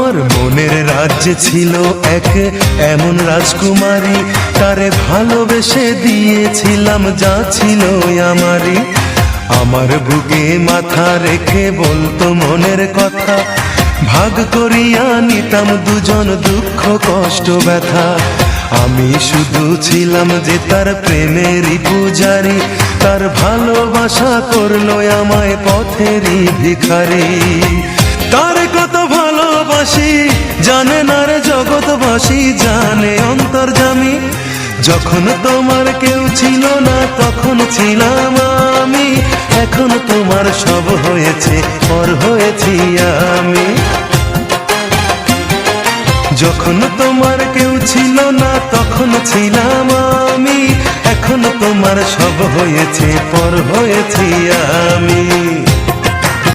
আমার মনের রাজ্যে ছিল এক এমন রাজকুমারী, তারে ভালোবেসে দিয়েছিলাম যা ছিল আমারই। আমার বুকে মাথা রেখে বলতো মনের কথা, ভাগ করিয়া নিতাম দুজন দুঃখ কষ্ট ব্যথা। আমি শুধু ছিলাম যে তার প্রেমেরই পূজারি, তার ভালোবাসা করলো আমায় পথেরই ভিখারি। তার কত ভালোবাসি জানে না রে জগৎবাসী, জানে অন্তর্যামী। যখন তোমার কেউ ছিল না তখন ছিলাম আমি, এখন তোমার সব হয়েছে পর হয়েছি আমি। যখন তোমার কেউ ছিল না তখন ছিলাম আমি, এখন তোমার সব হয়েছে পর হয়েছি আমি।